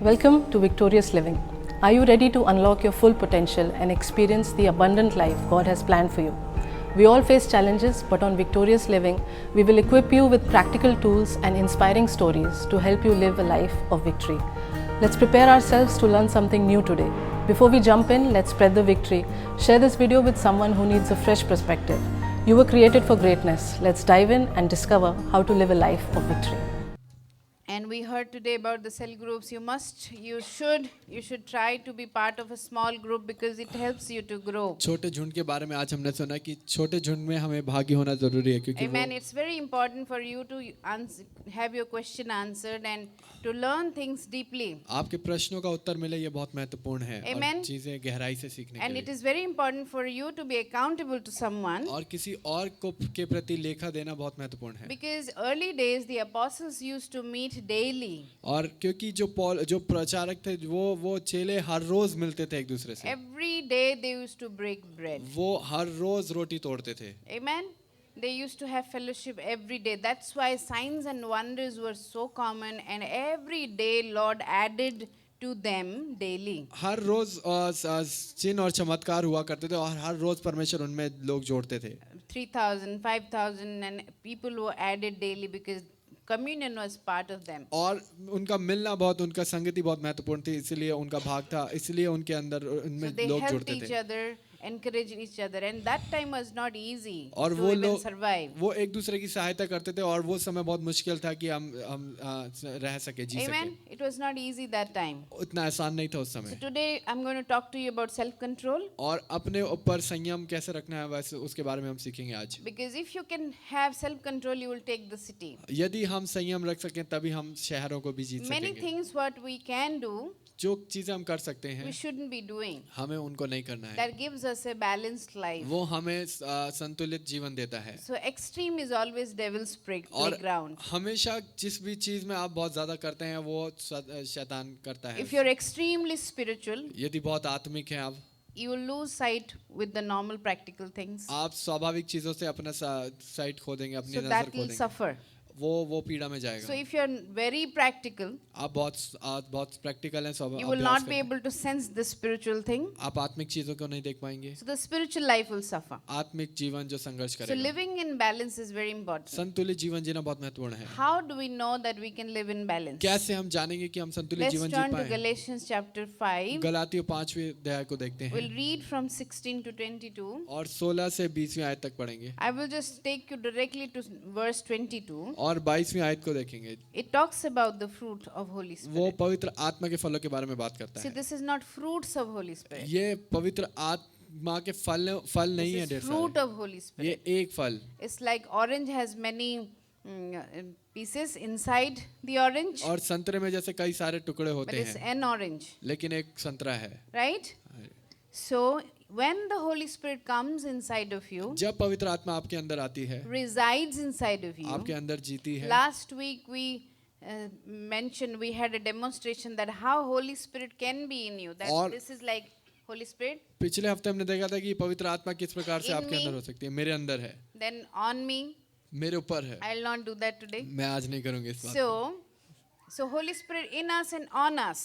Welcome to Victorious Living. Are you ready to unlock your full potential and experience the abundant life God has planned for you? We all face challenges, but on Victorious Living, we will equip you with practical tools and inspiring stories to help you live a life of victory. Let's prepare ourselves to learn something new today. Before we jump in, let's spread the victory. Share this video with someone who needs a fresh perspective. You were created for greatness. Let's dive in and discover how to live a life of victory. And we heard today about the cell groups. You should try to be part of a small group because it helps you to grow. छोटे झुंड के बारे में आज हमने सुना कि छोटे झुंड में हमें भागी होना जरूरी है क्योंकि Amen. It's very important for you to have your question answered and to learn things deeply. आपके प्रश्नों का उत्तर मिले ये बहुत महत्वपूर्ण है Amen. और चीजें गहराई से सीखने And के it लिए is very important for you to be accountable to someone. और किसी और को के प्रति लेखा देना बहुत महत्वपूर्ण है Because early days the apostles used to meet daily. और क्योंकि जो प्रचारक थे वो चेले हर रोज मिलते थे एक दूसरे से Every day they used to break bread. वो हर रोज रोटी तोड़ते थे Amen. They used to have fellowship every day. That's why signs and wonders were so common, and every day Lord added to them daily. हर रोज चिन्ह और चमत्कार हुआ करते थे और हर रोज परमेश्वर उनमें लोग जोड़ते थे 3,000, 5,000 and people were added daily because communion was part of them. और उनका मिलना उनका संगति बहुत महत्वपूर्ण थी इसलिए उनका भाग था इसलिए उनके अंदर उनमें So they लोग helped जुड़ते each थे other, encouraged each other, and that time was not easy और to वो even लोग survive. वो एक दूसरे की सहायता करते थे और वो समय बहुत मुश्किल था कि हम रह सके जी Amen. सके It was not easy that time. उतना आसान नहीं था उस So समय today I'm going to talk to you about self-control. और अपने ऊपर संयम कैसे रखना है वैसे उसके बारे में हम सीखेंगे आज Because if you can have self-control, you will take the city. यदि हम संयम रख सकें तभी हम शहरों को भी जीत Many सकेंगे things what we can do, जो चीजें हम कर सकते we हैं shouldn't be doing. हमें उनको नहीं करना है That gives us a balanced life. वो हमें संतुलित जीवन देता है So extreme is always devil's और playground. हमेशा जिस भी चीज में आप बहुत ज्यादा करते हैं वो शैतान करता है If you're extremely spiritual, यदि बहुत आत्मिक हैं आप you will lose sight with the normal practical things. आप स्वाभाविक चीजों से अपना साइट खो देंगे अपनी So नजर that खो will देंगे suffer. वो पीड़ा में So जाएगा if you're very practical, आप बहुत प्रैक्टिकल हैं you will not be able to sense the spiritual thing. आप आत्मिक चीजों को नहीं देख पाएंगे So the spiritual life will suffer. आत्मिक जीवन जो संघर्ष So करेगा living in balance is very important. संतुलित जीवन जीना बहुत महत्वपूर्ण है How do we know that we can live in balance? कैसे हम जानेंगे कि हम संतुलित Let's जीवन जी turn to पाए Galatians chapter 5. गलातियों 5वें अध्याय को देखते We'll हैं read from 16 to 22. और 16 से 20वीं आयत तक पढ़ेंगे I will just take you directly to verse 22. और 22वीं आयत को देखेंगे It talks about the fruit of Holy वो Spirit. पवित्र आत्मा के फलों के बारे में बात करता See, है this is not fruits of Holy Spirit. ये पवित्र आत्मा के फल नहीं है This ढेर is fruit सारे of Holy Spirit. ये एक फल It's like orange has many pieces inside the orange, और संतरे में जैसे कई सारे टुकड़े but होते it's हैं an orange, लेकिन एक संतरा है right? So when the Holy Spirit comes inside of you, जब पवित्र आत्मा आपके अंदर आती है resides inside of you. आपके अंदर जीती है Last week we mentioned, we had a demonstration that how Holy Spirit can be in you. That और- this is like Holy Spirit, पिछले हफ्ते हमने देखा था कि पवित्र आत्मा किस प्रकार से In आपके me. अंदर हो सकती है मेरे अंदर है then on me. मेरे ऊपर है I'll not do that today. मैं आज नहीं करूंगी इस बात को। So Holy Spirit in us and on us.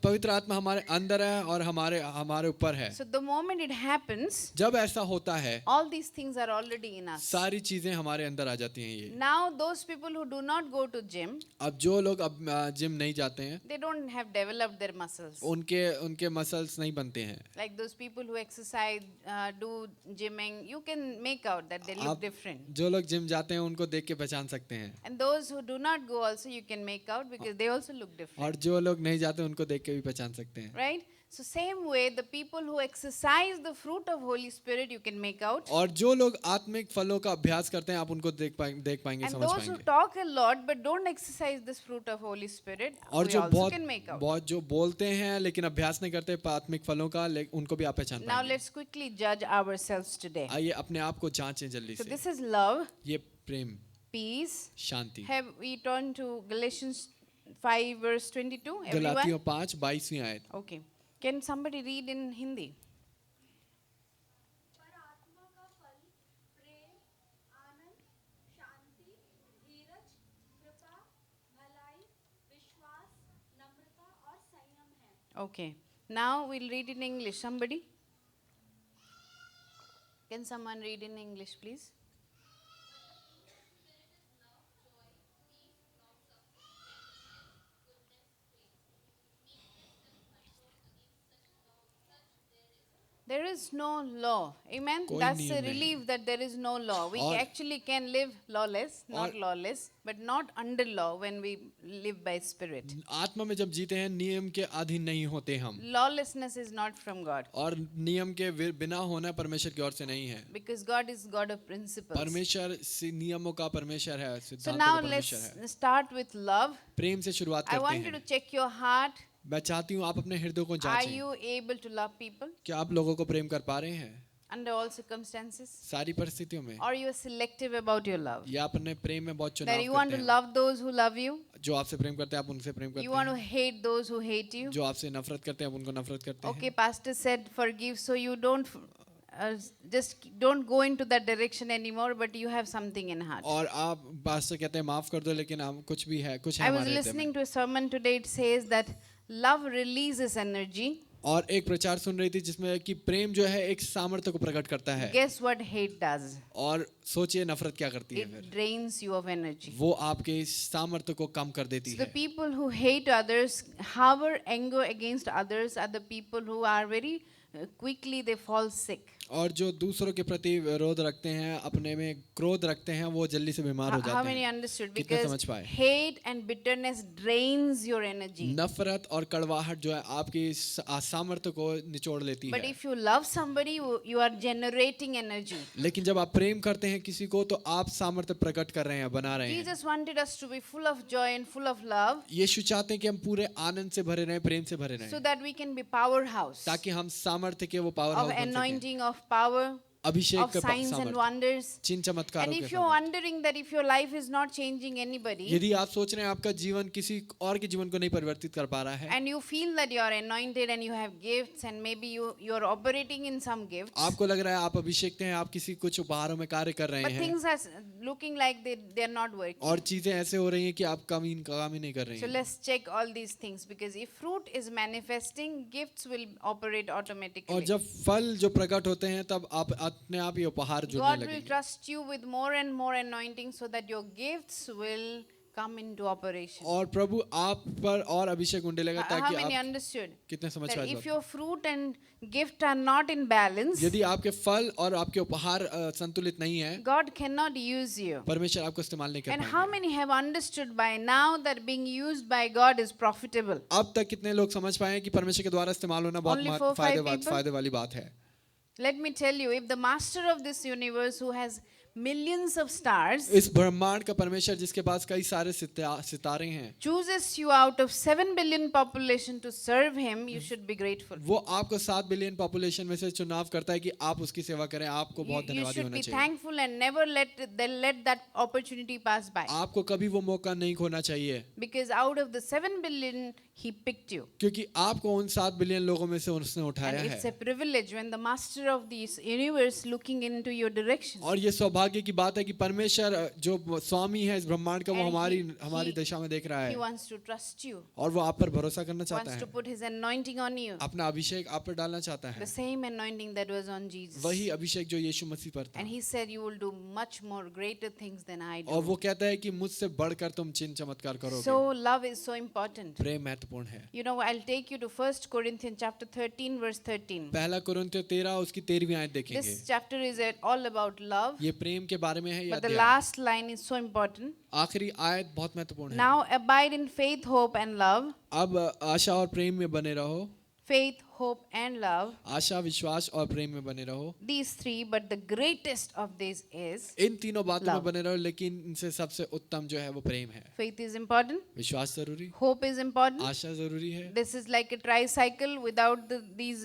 पवित्र आत्मा हमारे अंदर है और हमारे ऊपर है So the moment it happens, जब ऐसा होता है all these things are already in us. सारी चीजें हमारे अंदर आ जाती हैं ये Now those people who do not go to gym, अब जो लोग अब जिम नहीं जाते हैं they don't have developed their muscles. उनके मसल्स नहीं बनते हैं Like those people who exercise, do gymming, you can make out that they look आप different. जो लोग जिम जाते हैं उनको देख के पहचान सकते हैं And those who do not go also, you can make out because they also look different. और जो लोग नहीं जाते उनको देख के भी पहचान सकते हैं Right? So same way, the people who exercise the fruit of Holy Spirit, you can make out. और जो लोग आत्मिक फलों का अभ्यास करते हैं आप उनको देख पाएंगे And समझ those who पाएंगे talk a lot but don't exercise this fruit of Holy Spirit, और we जो also can make out. बहुत जो बोलते हैं लेकिन अभ्यास नहीं करते आत्मिक फलों का उनको भी आप पहचान Now पाएंगे let's quickly judge ourselves today. आइए अपने आप को जांचें जल्दी So से this is love, ये प्रेम peace. Shanti Have we turned to Galatians 5 verse 22? गलातियों Everyone? 5:22वीं आयत Okay. Can somebody read in Hindi? पर आत्मा का फल प्रेम, आनंद, शांति, धीरज, कृपा, भलाई, विश्वास, नम्रता और संयम Okay. Now we'll read in English. Somebody? Can someone read in English, please? There is no law. Amen. कोई That's नियम a नहीं। relief that there is no law. We और- actually can live lawless, not और- lawless, but not under law when we live by Spirit. आत्मा में जब जीते हैं नियम के अधीन नहीं होते हम, Lawlessness is not from God और नियम के बिना होना परमेश्वर की ओर से नहीं है। because God is God of principles. परमेश्वर नियमों का परमेश्वर है, So सिद्धांतों now का let's परमेश्वर है। start with love. प्रेम से शुरुआत I करते want you to हैं। check your heart. मैं चाहती हूँ आप अपने हृदय को Are जांचें। you able to love people क्या आप लोगों को प्रेम कर पा रहे हैं under all circumstances? सारी परिस्थितियों में, Or you are selective about your love? या अपने प्रेम में बहुत That चुनाव you want करते to हैं? love those who love you, जो आपसे प्रेम करते हैं आप उनसे प्रेम करते you want to हैं, hate those who hate you. जो आपसे नफरत करते हैं आप उनको नफरत करते Okay, हैं। pastor said forgive, so you don't just don't go into that direction anymore, but you have something in heart. और आप पास्टर कहते हैं माफ कर दो, लेकिन हम कुछ भी है, कुछ है I was हमारे हृदय में। listening to a sermon today. It says that love releases energy. और एक प्रचार सुन रही थी जिसमें कि प्रेम जो है एक सामर्थ्य को प्रकट करता है, Guess what hate does? और सोचिए नफरत क्या करती है It फिर, drains you of energy. वो आपके इस सामर्थ्य को कम कर देती So the है। people who hate others, harbor anger against others, are the people who are very quickly they fall sick. और जो दूसरों के प्रति विरोध रखते हैं, अपने में क्रोध रखते हैं, वो जल्दी से बीमार हो How जाते many हैं। understood? कितने Because समझ पाए? hate and bitterness drains your energy. नफरत और कड़वाहट जो है आपकी सामर्थ्य को निचोड़ लेती But है। if you love somebody, you are generating energy. लेकिन जब आप प्रेम करते हैं किसी को तो आप सामर्थ्य प्रकट कर रहे हैं, बना रहे हैं। Jesus wanted us to be full of joy and full of love यीशु चाहते हैं कि हम पूरे आनंद से भरे रहें, प्रेम से भरे so रहें, that we can be powerhouse ताकि हम सामर्थ्य के वो पावर of हाउस बन सकें, anointing, of power, Abhishek of के signs and सामर्थ्य, wonders. चिन्ह चमत्कारों And के if you're सामर्थ्य। wondering that if your life is not changing anybody, यदि आप सोच रहे हैं आपका जीवन किसी और के जीवन को नहीं परिवर्तित कर पा रहा है, and you feel that you are anointed and you have gifts and maybe you're operating in some gifts, आपको लग रहा है आप अभिषेक हैं, आप किसी कुछ उपहारों में कार्य कर रहे but हैं, things are looking like they're not working. और चीजें ऐसे हो रही हैं कि आप काम ही नहीं कर रही So हैं। let's check all these things, because if fruit is manifesting, gifts will operate और automatically. जब फल जो प्रकट होते हैं तब आप अपने आप ही उपहार जुड़ने God will लगेंगे, trust you with more and more anointing so that your gifts will come into operation. और प्रभु आप पर और अभिषेक उंडेलेगा How ताकि many आप understood? कितने समझ That पाए if बात? your fruit and gift are not in balance, यदि आपके फल और आपके उपहार संतुलित नहीं है, God cannot use you. परमेश्वर आपको इस्तेमाल नहीं कर And how पाएंगे। many have understood by now that being used by God is profitable? अब तक कितने लोग समझ पाए हैं कि परमेश्वर के द्वारा इस्तेमाल होना Only 4-5 people? फायदे वाली बात है। Let me tell you, if the master of this universe who has millions of stars इस ब्रह्मांड का परमेश्वर जिसके पास कई सारे सितारे हैं, chooses you out of 7 billion population to serve him, you should be grateful. वो आपको 7 बिलियन पॉपुलेशन में से चुनाव करता है कि आप उसकी सेवा करें, आपको बहुत You धन्यवादी should होना be चाहिए। thankful and never let that opportunity pass by. आपको कभी वो मौका नहीं खोना चाहिए, Because out of the 7 billion, he picked you. क्योंकि आपको उन 7 बिलियन लोगों में से उसने And उठाया it's a है। privilege when the master of this universe looking into your direction. और ये सौभाग्य की बात है कि परमेश्वर जो स्वामी है इस ब्रह्मांड का, वो And हमारी he- दिशा में देख रहा He है, wants to trust you, और वो आप पर भरोसा करना चाहता wants to है, put his anointing on you. अपना अभिषेक आप पर डालना चाहता है, The same anointing that was on Jesus. वही अभिषेक जो यीशु मसीह पर था। And he said, you will do much more greater things than I और वो do. कहता है कि मुझसे बढ़कर तुम चिन्ह चमत्कार करोगे। So love is so important. प्रेम महत्वपूर्ण है। You know, I'll take you to 1 Corinthians chapter 13 verse 13. पहला कुरिन्थियों 13 उसकी 13वीं आयत देखेंगे। This chapter is all about love, ये प्रेम के बारे में है, ये but the अध्याय। last line is so important. आखिरी आयत बहुत महत्वपूर्ण है। Now abide in faith, hope and love. अब आशा और प्रेम में बने रहो, Faith, hope and love. आशा विश्वास और प्रेम में बने रहो। These three, but the greatest of these is इन तीनों बातों में Love. बने रहो, लेकिन इनसे सबसे उत्तम जो है वो प्रेम है। faith is important, विश्वास जरूरी, hope is important. आशा जरूरी है, This is like a tricycle. Without these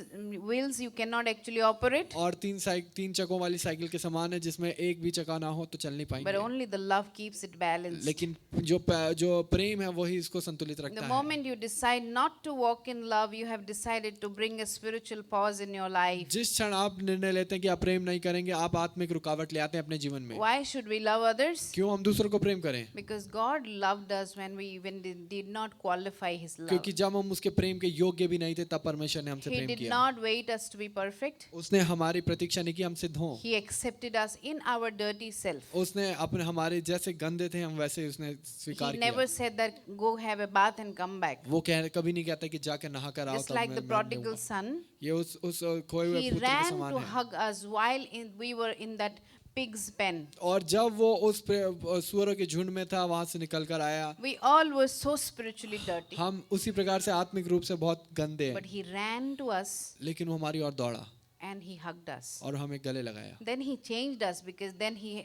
wheels, you cannot actually operate. और तीन चक्कों वाली साइकिल के समान है जिसमें एक भी चक्का ना हो तो चल नहीं But पाएंगे। only the love keeps it balanced. लेकिन जो प्रेम है वही इसको संतुलित The रखता है। moment you decide not to walk in love, you have decided decided to bring a spiritual pause in your life, जिस क्षण आप निर्णय लेते हैं कि आप प्रेम नहीं करेंगे, आप आत्मिक रुकावट ले आते हैं अपने जीवन में। why should we love others? क्यों हम दूसरों को प्रेम करें? Because God loved us when we even did not qualify His love. क्योंकि जब हम उसके प्रेम के योग्य भी नहीं थे, तब परमेश्वर ने हमसे He प्रेम did किया। not wait us to be perfect. उसने हमारी प्रतीक्षा नहीं की हम सिद्ध हों। He accepted us in our dirty self. उसने अपने हमारे जैसे गंदे थे हम वैसे उसने He स्वीकार never किया। said that go have a bath and come back. वो कभी नहीं कहता कि जाके नहा कर आओ Just तब like the मैं prodigal दूंगा। son, ये उस खोए हुए he पुत्र के ran समान to है। hug us while we were in that pig's pen. और जब वो उस सुअरों के झुंड में था, वहां से निकल कर आया। We all were so spiritually dirty. हम उसी प्रकार से आत्मिक रूप से बहुत गंदे But हैं, He ran to us लेकिन वो हमारी ओर दौड़ा and He hugged us. और हमें गले लगाया। Then He changed us because then He,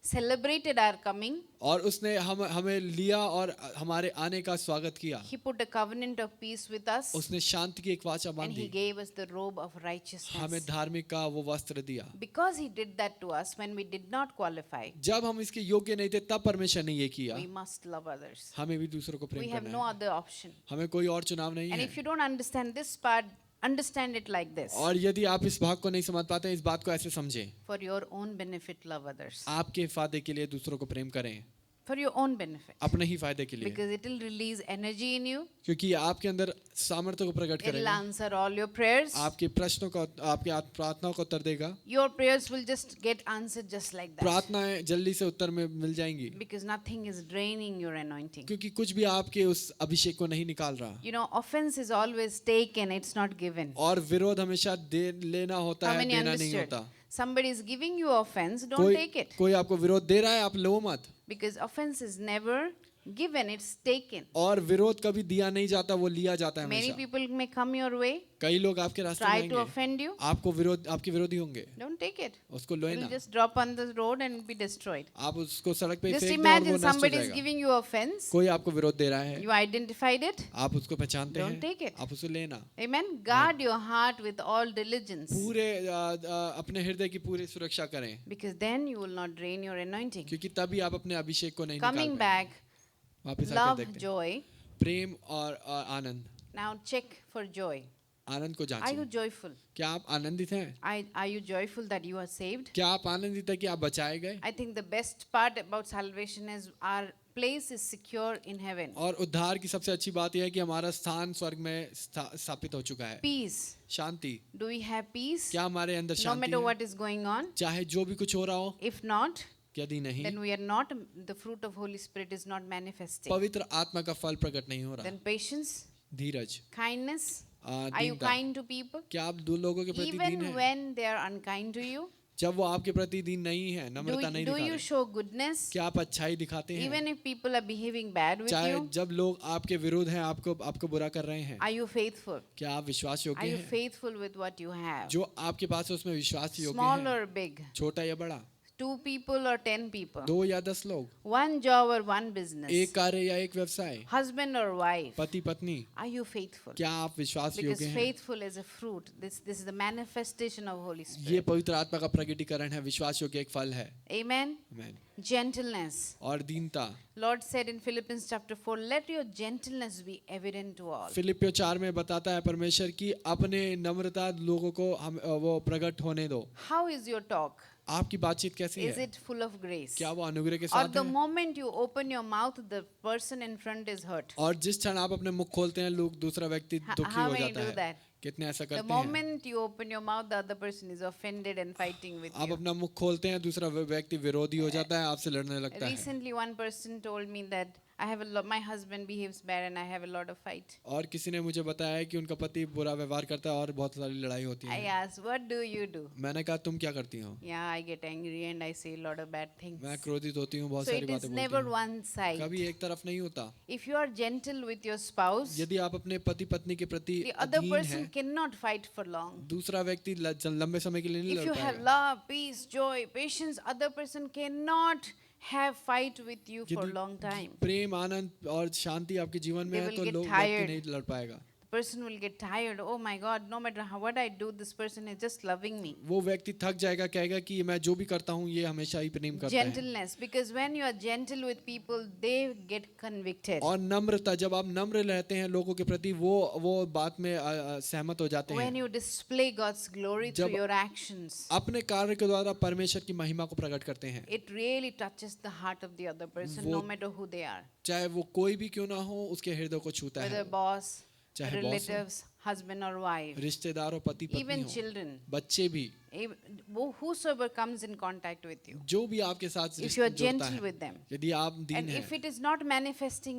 celebrated our coming. और उसने हमें लिया और हमारे आने का स्वागत किया। He put a covenant of peace with us उसने शांति की एक वाचा and बांधी, He gave us the robe of हमें righteousness. धार्मिक का वो वस्त्र दिया। Because He did that to us when we did not qualify, जब हम इसके योग्य नहीं थे, तब परमेश्वर ने ये किया। we must love others. हमें भी दूसरों को We प्रेम have करना no है। other option. हमें कोई और चुनाव नहीं And है। if you don't understand this part, understand it like this. और यदि आप इस भाग को नहीं समझ पाते हैं, इस बात को ऐसे समझें, For your own benefit, love others. आपके फायदे के लिए दूसरों को प्रेम करें, For your own benefit. अपने ही फायदे के लिए, Because it will release energy in you. क्योंकि आपके अंदर सामर्थ्य को प्रकट It will करेगा, answer all your prayers. आपके प्रश्नों को, आपकी प्रार्थनाओं को उत्तर देगा। Your prayers will just get answered just like that. प्रार्थनाएं जल्दी से उत्तर में मिल जाएंगी, Because nothing is draining your anointing. क्योंकि कुछ भी आपके उस अभिषेक को नहीं निकाल रहा। Offense is always taken, it's not given. और विरोध हमेशा लेना होता How है, many देना नहीं understood? होता। Somebody is giving you offense, don't take it. कोई आपको विरोध दे रहा है, आप लो मत। Because offense is never given, it's taken. और विरोध कभी दिया नहीं जाता, वो लिया जाता है Many हमेशा। people may come your way, कई लोग आपके रास्ते में try to आएंगे, offend you. आपके विरोधी होंगे, Don't take it. उसको It लो will ना। just drop on the road and be destroyed. आप उसको सड़क पे Just फेंक दो और वो imagine नष्ट हो somebody is जाएगा। giving you offense. कोई आपको विरोध दे रहा है, You identified it. आप उसको पहचानते Don't take हैं, it. आप उसे लेना। Amen. Guard your heart with all diligence. पूरे अपने हृदय की पूरी सुरक्षा करें, Because then you will not drain your anointing. क्योंकि तभी आप अपने अभिषेक को नहीं Coming निकाल back, पाएंगे। वापस आकर love, देखते हैं। joy. प्रेम और आनंद। Now check for joy. आनंद को Are you जांचें। joyful? क्या आप आनंदित हैं? Are you joyful that you are saved? क्या आप आनंदित हैं कि आप बचाए गए? I think the best part about salvation is our place is secure in heaven. और उद्धार की सबसे अच्छी बात यह है कि हमारा स्थान स्वर्ग में स्थापित हो चुका है। Peace. Shanti. Do we have peace? क्या हमारे अंदर No शांति matter है? what is going on. चाहे जो भी कुछ हो रहा हो, If not, यदि नहीं, then we are not, the fruit of Holy Spirit is not manifesting. पवित्र आत्मा का फल प्रकट नहीं हो रहा। Then patience, Dheeraj, kindness. Are you दीनता। kind to people? क्या आप दो लोगों के प्रति दीन Even हैं? when they are unkind to you? जब वो आपके प्रति दीन नहीं है, Do, नम्रता नहीं do दिखा you रहे, show goodness? क्या आप अच्छाई दिखाते हैं? Even if people are behaving bad with चाहे you? जब लोग आपके विरोध हैं, आपको बुरा कर रहे हैं, Are you faithful? क्या आप विश्वास Are योग्य you हैं? faithful with what you have? जो आपके पास है उसमें विश्वास योग्य Small है, or big? छोटा या बड़ा, 2 people or 10 people? 2 या 10 लोग, 1 job or 1 business? एक कार्य या एक व्यवसाय, Husband or wife? पति पत्नी, Are you faithful? क्या आप विश्वास Because योग्य हैं? faithful is a fruit. This is the manifestation of Holy ये Spirit. पवित्र आत्मा का प्रकटीकरण है, विश्वास योग्य एक फल है। Amen. आमीन। Gentleness. और दीनता। Lord said in Philippians chapter 4, let your gentleness be evident to all. फिलिपियो 4 में बताता है परमेश्वर की अपने नम्रता लोगों को हम वो प्रकट होने दो। How is your talk? आपकी बातचीत कैसी Is है? it full of grace? क्या वो अनुग्रह के Or साथ the है? moment you open your mouth, the person in front is hurt? और जिस क्षण आप अपने मुख खोलते हैं, लोग दूसरा व्यक्ति दुखी How हो many जाता do है। that? कितने ऐसा The करते हैं? moment you open your mouth, the other person is offended and fighting with आप you. अपना मुख खोलते हैं, दूसरा व्यक्ति विरोधी हो जाता है, आपसे लड़ने लगता है। Recently, one person told me that my husband behaves bad and I have a lot of fight. और किसी ने मुझे बताया कि उनका पति बुरा व्यवहार करता है और बहुत सारी लड़ाई होती I है। asked, what do you do? मैंने कहा तुम क्या करती हो? Yeah, I get angry and I say a lot of bad things. मैं क्रोधित होती हूँ, बहुत So सारी it is बातें बोलती never हूँ। one side. कभी एक तरफ नहीं होता। If you are gentle with your spouse, यदि आप अपने पति पत्नी के प्रति the other अधीन person हैं, cannot fight for long. दूसरा व्यक्ति लंबे समय के लिए नहीं If लड़ you have पाएगा। love, peace, joy, patience, other person cannot have fight with you for यदि long time. प्रेम, आनंद और शांति आपके जीवन में They है will तो get लोग tired. व्यक्ति नहीं लड़ पाएगा। The person will get tired. Oh my God, no matter what I do, this person is just loving me. वो व्यक्ति थक जाएगा, कहेगा कि मैं जो भी करता हूँ ये हमेशा ही प्रेम करता है। Gentleness, because when you are gentle with people, they get convicted. और नम्रता, जब आप नम्र रहते हैं लोगों के प्रति, वो बात में सहमत हो जाते When हैं। you display God's glory through जब your actions, अपने कार्य के द्वारा परमेश्वर की महिमा को प्रकट करते हैं, it really touches the heart of the other person, वो- no matter who they are. चाहे वो कोई भी क्यों ना हो, उसके हृदय को छूता Whether है। boss, चाहे boss हो, relatives, husband or wife, रिश्तेदार हो, पति पत्नी even हो, children, बच्चे भी, whosoever comes in contact with you. जो भी आपके साथ If you are जुड़ता gentle है, with them. यदि आप दीन And if हैं, it is not manifesting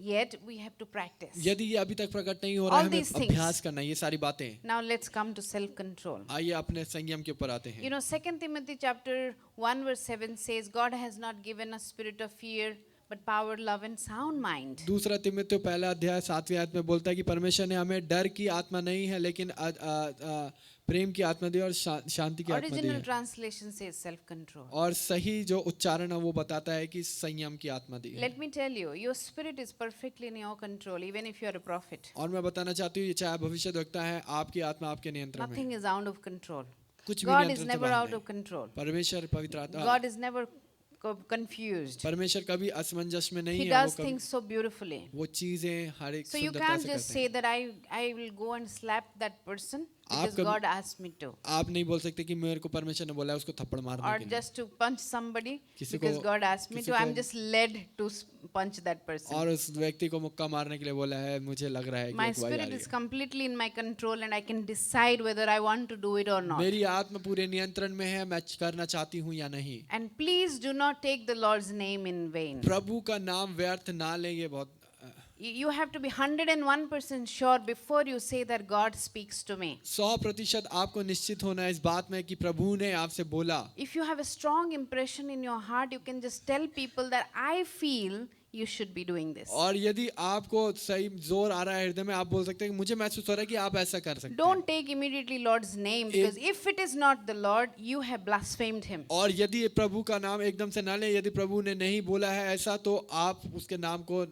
yet, we have to practice. यदि ये अभी तक प्रकट नहीं हो रहा All है, हमें these things. अभ्यास करना है ये सारी बातें। Now let's come to self-control. आइए अपने संयम के ऊपर आते You हैं। know, 2 Timothy chapter 1 verse 7 says, God has not given us spirit of fear, but power, love and sound mind. दूसरा तिमुथियुस पहला अध्याय 7वीं आयत में बोलता है कि परमेश्वर ने हमें डर की आत्मा नहीं है, लेकिन प्रेम की आत्मा दी और शांति की आत्मा दी Original है। translation says self-control. और सही जो उच्चारण है वो बताता है कि संयम की आत्मा दी है। Let me tell you, your spirit is perfectly in your control, even if you are a prophet. और मैं बताना चाहती हूँ, ये चाहे भविष्यद्वक्ता है, आपकी आत्मा आपके नियंत्रण में Nothing है। is out of control. कुछ भी God is नियंत्रण से never बाहर out नहीं। of control. परमेश्वर पवित्र आत्मा, God is never confused. परमेश्वर कभी असमंजस में नहीं He है, does वो कभी things so beautifully. वो चीजें हर एक So you सुंदरता can't से just करते say हैं। that I will go and slap that person because कभी- God asked me to. आप नहीं बोल सकते कि मेरे को परमेश्वर ने बोला है उसको थप्पड़ मारने Or के लिए, just to punch somebody किसी because को- God asked me किसी to. I'm को- just led to punch that person. और उस व्यक्ति को मुक्का मारने के लिए बोला है, मुझे लग रहा है कि My अगुवाई आ spirit रही is है। completely in my control and I can decide whether I want to do it or not. मेरी आत्मा पूरे नियंत्रण में है, मैं करना चाहती हूँ या नहीं। And please do not take the Lord's name in vain. प्रभु का नाम व्यर्थ ना लें, ये बहुत You have to be 101% sure before you say that God speaks to me. 100% आपको निश्चित होना है इस बात में कि प्रभु ने आपसे बोला। If you have a strong impression in your heart, you can just tell people that I feel you should be doing this. और यदि आपको सही जोर आ रहा है हृदय में, आप बोल सकते हैं कि मुझे महसूस हो रहा है कि आप ऐसा कर सकते हैं। Don't take immediately Lord's name, because if it is not the Lord, you have blasphemed him. और यदि प्रभु का नाम एकदम से ना लें, यदि प्रभु ने नहीं बोला है ऐसा, तो आप उसके नाम को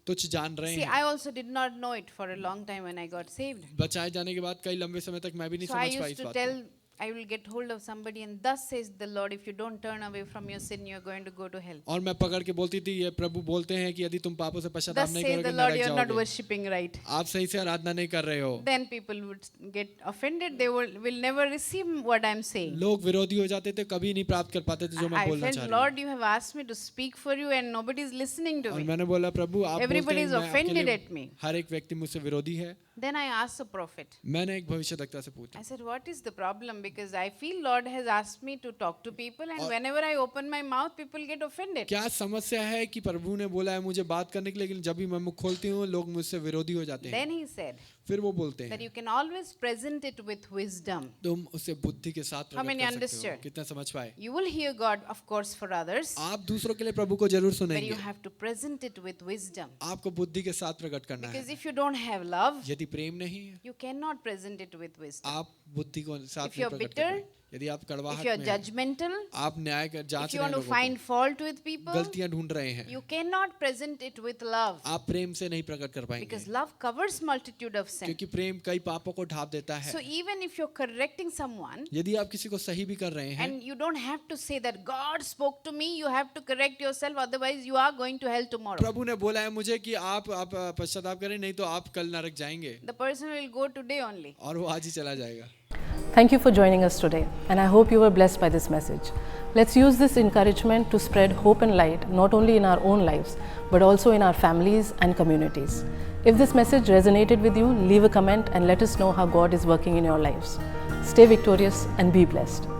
तुच्छ जान रहे See, हैं। I also did not know it for a long time when I got saved. बचाए जाने के बाद कई लंबे समय तक मैं भी नहीं So I समझ पाई used इस to बात tell, को। I will get hold of somebody and thus says the Lord, if you don't turn away from your sin, you are going to go to hell. और मैं पकड़ के बोलती थी, ये प्रभु बोलते हैं कि यदि तुम पापों से पश्चाताप Thus नहीं says करोगे the Lord, नरक you are not जाओगे। worshipping right. आप सही से आराधना नहीं कर रहे हो। Then people would get offended. They will never receive what I'm saying. लोग विरोधी हो जाते थे, कभी नहीं प्राप्त कर पाते थे जो मैं I बोलना felt, चाह रही हूँ। Lord, you have asked me to speak for you and nobody is listening to और me. मैंने बोला, प्रभु आप बोलते Everybody हैं is मैं आपके offended लिए- at me. हर एक व्यक्ति मुझसे विरोधी है। Then I asked the prophet. मैंने एक भविष्यद्वक्ता से पूछा, I said, what is the problem? Because I feel Lord has asked me to talk to people and whenever I open my mouth, people get offended. क्या समस्या है कि प्रभु ने बोला है मुझे बात करने के लिए, लेकिन जब भी मैं मुख खोलती हूँ लोग मुझसे विरोधी हो जाते हैं। Then he said फिर वो बोलते that हैं you can always present it with wisdom. तुम उसे बुद्धि के साथ How प्रकट many कर सकते हो। understood? कितना समझ पाए? You will hear God, of course, for others, आप दूसरों के लिए प्रभु को जरूर but सुनेंगे, you have to present it with wisdom. आपको बुद्धि के साथ प्रकट करना Because है। if you don't have love, यदि प्रेम नहीं है, you cannot present it with wisdom. आप बुद्धि को साथ If नहीं you're प्रकट bitter, कर पाएंगे। यदि आप If कड़वाहट you are में हैं, judgmental, आप न्याय कर if जांच you रहे want हैं to लोगों find को, fault with people, गलतियां ढूंढ रहे हैं, you cannot present it with love. आप प्रेम से नहीं प्रकट कर पाएंगे, Because love covers multitude of sin. क्योंकि प्रेम कई पापों को ढांप देता So है। even if you're correcting someone, यदि आप किसी को सही भी कर रहे हैं, and you don't have to say that God spoke to me, you have to correct yourself, otherwise you are going to hell tomorrow. प्रभु ने बोला है मुझे कि आप पश्चाताप करें, नहीं तो आप कल नरक जाएंगे, The person will go today only. और वो आज ही चला जाएगा। Thank you for joining us today, and I hope you were blessed by this message. Let's use this encouragement to spread hope and light not only in our own lives, but also in our families and communities. If this message resonated with you, leave a comment and let us know how God is working in your lives. Stay victorious and be blessed.